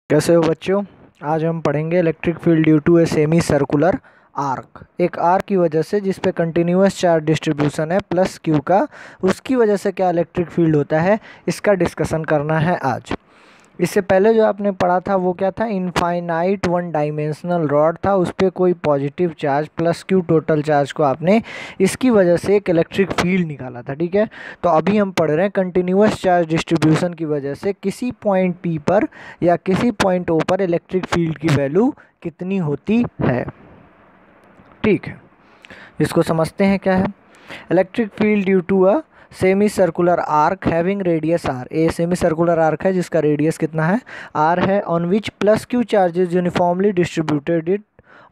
कैसे हो बच्चों। आज हम पढ़ेंगे electric field due to a semi circular arc. एक आर्क की वजह से जिस पे कंटिन्यूअस चार्ज डिस्ट्रीब्यूशन है प्लस क्यू का, उसकी वजह से क्या इलेक्ट्रिक फील्ड होता है, इसका डिस्कशन करना है आज। इससे पहले जो आपने पढ़ा था वो क्या था, इनफाइनाइट वन डायमेंशनल रॉड था, उस पर कोई positive charge plus Q total charge को आपने इसकी वजह से एक इलेक्ट्रिक फील्ड निकाला था। ठीक है, तो अभी हम पढ़ रहे हैं कंटिन्यूअस चार्ज डिस्ट्रीब्यूशन की वजह से किसी पॉइंट पी पर या किसी पॉइंट ओ पर इलेक्ट्रिक फील्ड की वैल्यू कितनी होती है। ठीक है, इसको समझते हैं क्या है। Electric field due to a semi circular arc having radius R. A semi circular arc है जिसका रेडियस कितना है, आर है, on which plus q charges uniformly distributed it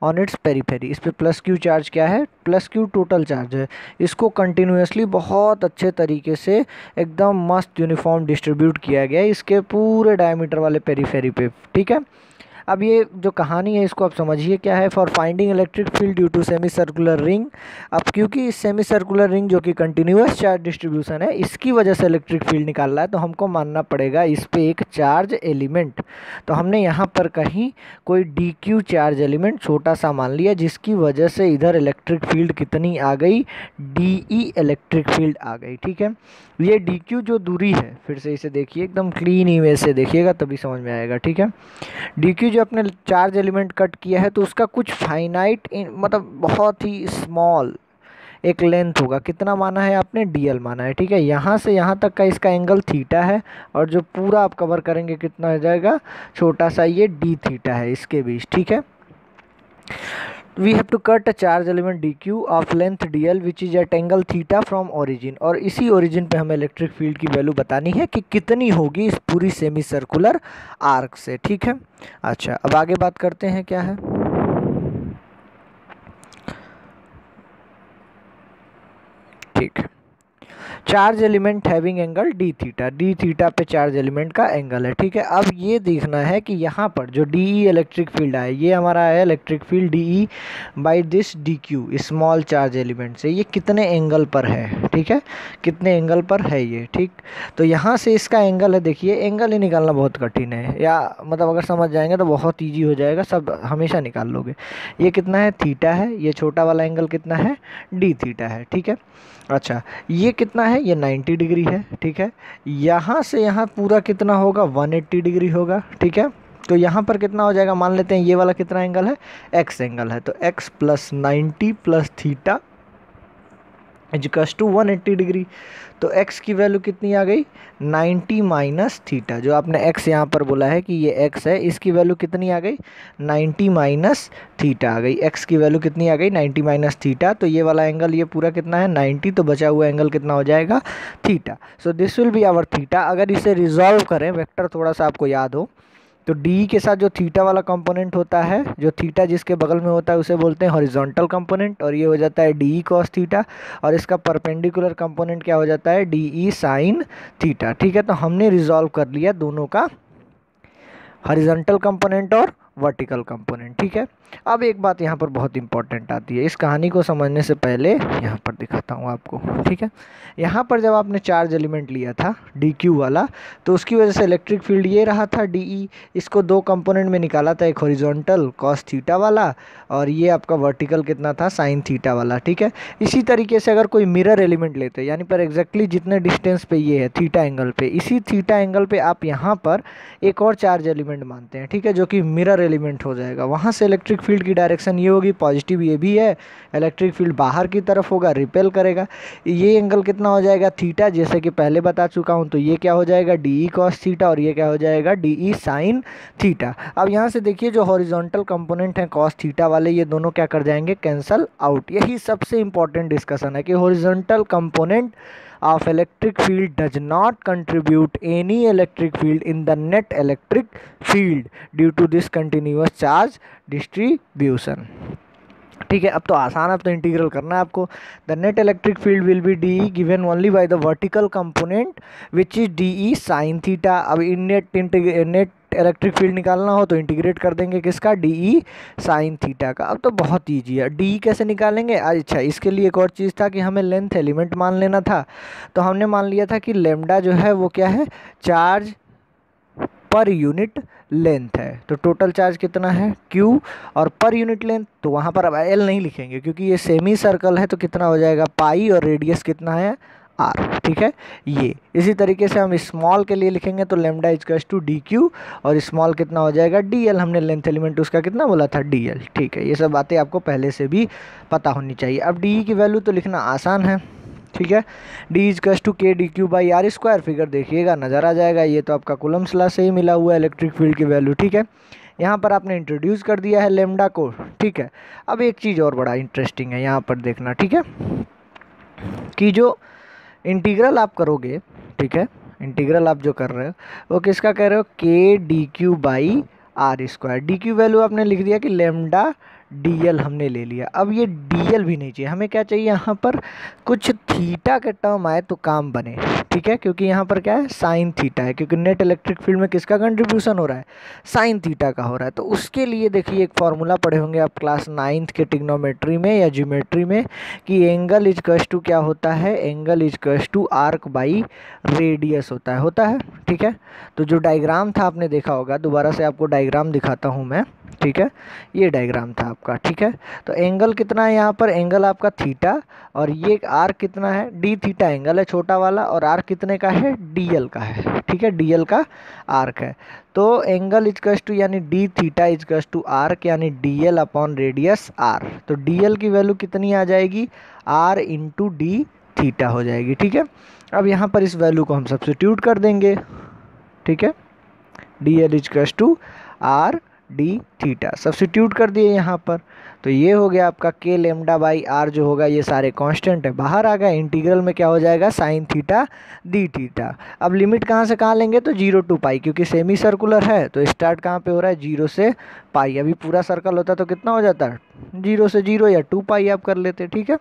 on its periphery. इस पे प्लस क्यू चार्ज क्या है, plus Q total charge है। इसको कंटिन्यूसली बहुत अच्छे तरीके से एकदम मस्त यूनिफॉर्म डिस्ट्रीब्यूट किया गया है इसके पूरे डायमीटर वाले पेरीफेरी पे। ठीक है, अब ये जो कहानी है इसको आप समझिए क्या है। For finding electric field due to semi circular ring, अब क्योंकि इस सेमी सर्कुलर रिंग जो कि कंटिन्यूअस चार्ज डिस्ट्रीब्यूशन है इसकी वजह से इलेक्ट्रिक फील्ड निकाल रहा है, तो हमको मानना पड़ेगा इस पे एक चार्ज एलिमेंट। तो हमने यहाँ पर कहीं कोई डी क्यू चार्ज एलिमेंट छोटा सा मान लिया, जिसकी वजह से इधर इलेक्ट्रिक फील्ड कितनी आ गई, डी ई इलेक्ट्रिक फील्ड आ गई। ठीक है, ये डी क्यू जो दूरी है, फिर से इसे देखिए एकदम क्लीन इमेज से देखिएगा तभी समझ में आएगा। ठीक है, डी क्यू जो अपने चार्ज एलिमेंट कट किया है तो उसका कुछ फाइनाइट मतलब बहुत ही स्मॉल एक लेंथ होगा। कितना माना है आपने, डीएल माना है। ठीक है, यहाँ से यहाँ तक का इसका एंगल थीटा है, और जो पूरा आप कवर करेंगे कितना हो जाएगा, छोटा सा ये डी थीटा है इसके बीच। ठीक है, we have to cut a charge element dq of length dl which is at angle theta from origin, और इसी origin पे हमें इलेक्ट्रिक फील्ड की वैल्यू बतानी है कि कितनी होगी इस पूरी सेमी सर्कुलर आर्क से। ठीक है, अच्छा अब आगे बात करते हैं क्या है। ठीक है, charge element having angle D theta, D theta पे चार्ज एलिमेंट का एंगल है। ठीक है, अब ये देखना है कि यहाँ पर जो डी ई इलेक्ट्रिक फील्ड आए, ये हमारा है electric field D E by this D Q small charge element से, ये कितने एंगल पर है। ठीक है, कितने एंगल पर है ये। ठीक, तो यहाँ से इसका एंगल है, देखिए एंगल ही निकालना बहुत कठिन है, या मतलब अगर समझ जाएंगे तो बहुत ईजी हो जाएगा, सब हमेशा निकाल लोगे। ये कितना है, थीटा है, ये छोटा वाला एंगल कितना है, डी थीटा है। ठीक है, अच्छा ये कितना है, ये 90 डिग्री है। ठीक है, यहाँ से यहाँ पूरा कितना होगा, 180 डिग्री होगा। ठीक है, तो यहाँ पर कितना हो जाएगा, मान लेते हैं ये वाला कितना एंगल है, एक्स एंगल है, तो X plus 90 plus theta is equals to 180 degree. तो x की वैल्यू कितनी आ गई, 90 माइनस थीटा। जो आपने x यहाँ पर बोला है कि ये x है, इसकी वैल्यू कितनी आ गई, 90 माइनस थीटा आ गई। x की वैल्यू कितनी आ गई, 90 माइनस थीटा। तो ये वाला एंगल ये पूरा कितना है, 90, तो बचा हुआ एंगल कितना हो जाएगा, theta. So this will be our theta. अगर इसे रिजॉल्व करें, वेक्टर थोड़ा सा आपको याद हो, तो डी के साथ जो थीटा वाला कंपोनेंट होता है, जो थीटा जिसके बगल में होता है उसे बोलते हैं हॉरिजॉन्टल कंपोनेंट, और ये हो जाता है डी ई कॉस थीटा, और इसका परपेंडिकुलर कंपोनेंट क्या हो जाता है, डी ई साइन थीटा। ठीक है, तो हमने रिजॉल्व कर लिया दोनों का हॉरिजॉन्टल कंपोनेंट और वर्टिकल कंपोनेंट। ठीक है, अब एक बात यहाँ पर बहुत इंपॉर्टेंट आती है, इस कहानी को समझने से पहले यहाँ पर दिखाता हूँ आपको। ठीक है, यहाँ पर जब आपने चार्ज एलिमेंट लिया था डी क्यू वाला, तो उसकी वजह से इलेक्ट्रिक फील्ड ये रहा था डी ई। इसको दो कंपोनेंट में निकाला था, एक हॉरिजॉन्टल कॉस थीटा वाला, और ये आपका वर्टिकल कितना था, साइन थीटा वाला। ठीक है, इसी तरीके से अगर कोई मिरर एलिमेंट लेते हैं, यानी पर एग्जैक्टली जितने डिस्टेंस पे ये है थीटा एंगल पे, इसी थीटा एंगल पे आप यहाँ पर एक और चार्ज एलिमेंट मानते हैं। ठीक है, जो कि मिरर एलिमेंट हो जाएगा। वहाँ से इलेक्ट्रिक फील्ड की डायरेक्शन ये होगी, पॉजिटिव ये भी है, इलेक्ट्रिक फील्ड बाहर की तरफ होगा, रिपेल करेगा। ये एंगल कितना हो जाएगा, थीटा, जैसे कि पहले बता चुका हूँ। तो ये क्या हो जाएगा, डी ई कॉस थीटा, और ये क्या हो जाएगा, डी ई साइन थीटा। अब यहाँ से देखिए जो हॉरिजॉन्टल कंपोनेंट है कॉस थीटा वाले, ये दोनों क्या कर जाएंगे, कैंसल आउट। यही सबसे इंपॉर्टेंट डिस्कशन है कि horizontal component of electric field does not contribute any electric field in the net electric field due to this continuous charge distribution। ठीक है, अब तो आसान, अब तो इंटीग्रल करना है आपको। The net electric field will be D E given only by the vertical component which is D E sine theta. अब इन नेट इलेक्ट्रिक फील्ड निकालना हो तो इंटीग्रेट कर देंगे किसका, डी ई साइन थीटा का। अब तो बहुत ईजी है, डी ई कैसे निकालेंगे। अच्छा, इसके लिए एक और चीज़ था कि हमें लेंथ एलिमेंट मान लेना था। तो हमने मान लिया था कि लेमडा जो है वो क्या है, चार्ज पर यूनिट लेंथ है। तो टोटल चार्ज कितना है Q, और पर यूनिट लेंथ तो वहाँ पर अब L नहीं लिखेंगे क्योंकि ये सेमी सर्कल है, तो कितना हो जाएगा पाई, और रेडियस कितना है R, ठीक है। ये इसी तरीके से हम स्मॉल के लिए लिखेंगे तो लेमडा इजकल्स टू DQ, और स्मॉल कितना हो जाएगा DL, हमने लेंथ एलिमेंट उसका कितना बोला था DL, ठीक है। ये सब बातें आपको पहले से भी पता होनी चाहिए। अब DE की वैल्यू तो लिखना आसान है, ठीक है। D equals to KdQ/R², figure देखिएगा नज़र आ जाएगा, ये तो आपका कूलम्स लॉ से ही मिला हुआ है इलेक्ट्रिक फील्ड की वैल्यू, ठीक है। यहाँ पर आपने इंट्रोड्यूस कर दिया है लेमडा को, ठीक है। अब एक चीज़ और बड़ा इंटरेस्टिंग है यहाँ पर देखना, ठीक है, कि जो इंटीग्रल आप करोगे, ठीक है, इंटीग्रल आप जो कर रहे हो वो किसका कह रहे हो, KdQ/R²। डी क्यू वैल्यू आपने लिख दिया कि लेमडा DL हमने ले लिया। अब ये DL भी नहीं चाहिए, हमें क्या चाहिए यहाँ पर, कुछ थीटा के टर्म आए तो काम बने, ठीक है, क्योंकि यहाँ पर क्या है साइन थीटा है, क्योंकि नेट इलेक्ट्रिक फील्ड में किसका कंट्रीब्यूशन हो रहा है, साइन थीटा का हो रहा है। तो उसके लिए देखिए एक फॉर्मूला पढ़े होंगे आप क्लास 9th के ट्रिग्नोमेट्री में या ज्योमेट्री में, कि एंगल इजकल्स टू क्या होता है, angle equals to arc by radius होता है, ठीक है। तो जो डायग्राम था आपने देखा होगा, दोबारा से आपको डायग्राम दिखाता हूँ मैं, ठीक है, ये डायग्राम था आपका, ठीक है। तो एंगल कितना है यहाँ पर, एंगल आपका थीटा, और ये आर कितना है, डी थीटा एंगल है छोटा वाला, और आर कितने का है, DL का है, ठीक है, DL का आर्क है। तो एंगल इजकल्स टू यानी d theta equals to arc यानी DL अपॉन रेडियस R। तो DL की वैल्यू कितनी आ जाएगी, R इंटू डी थीटा हो जाएगी, ठीक है। अब यहाँ पर इस वैल्यू को हम सब्स्टिट्यूट कर देंगे, ठीक है, DL equals to R d theta substitute कर दिए यहाँ पर, तो ये हो गया आपका K लेमडा बाई R जो होगा, ये सारे कांस्टेंट है बाहर आ गए, इंटीग्रल में क्या हो जाएगा साइन थीटा डी थीटा। अब लिमिट कहाँ से कहाँ लेंगे, तो 0 to पाई, क्योंकि सेमी सर्कुलर है तो स्टार्ट कहाँ पे हो रहा है 0 से पाई। अभी पूरा सर्कल होता तो कितना हो जाता, 0 से 0 या 2 पाई आप कर लेते, ठीक है।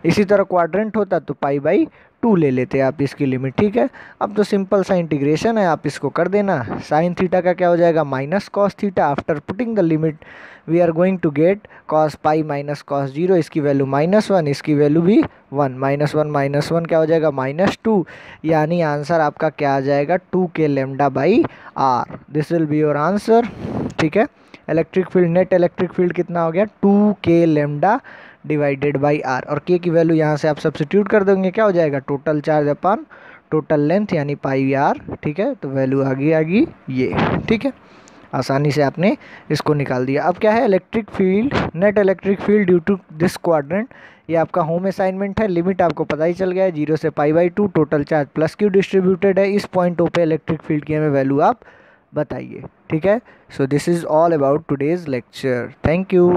इसी तरह क्वाड्रेंट होता तो पाई/2 ले लेते आप इसकी लिमिट, ठीक है। अब तो सिंपल सा इंटीग्रेशन है, आप इसको कर देना, साइन थीटा का क्या हो जाएगा minus cos theta, after putting the limit we are going to get cos pi minus cos 0, इसकी वैल्यू -1, इसकी वैल्यू भी 1, -1 क्या हो जाएगा -2, यानी आंसर आपका क्या आ जाएगा 2K lambda by R। This will be your answer, ठीक है। Electric field, net electric field कितना हो गया 2K lambda divided by R, और K की वैल्यू यहाँ से आप सब्स्टिट्यूट कर देंगे, क्या हो जाएगा total charge upon total length यानी πr, ठीक है। तो वैल्यू आ गई ये, ठीक है, आसानी से आपने इसको निकाल दिया। अब क्या है electric field, net electric field due to this quadrant, ये आपका होम असाइनमेंट है। लिमिट आपको पता ही चल गया है 0 से π/2, टोटल चार्ज +Q डिस्ट्रीब्यूटेड है। इस पॉइंट पे इलेक्ट्रिक फील्ड की हमें वैल्यू आप बताइए, ठीक है। So this is all about today's lecture, thank you.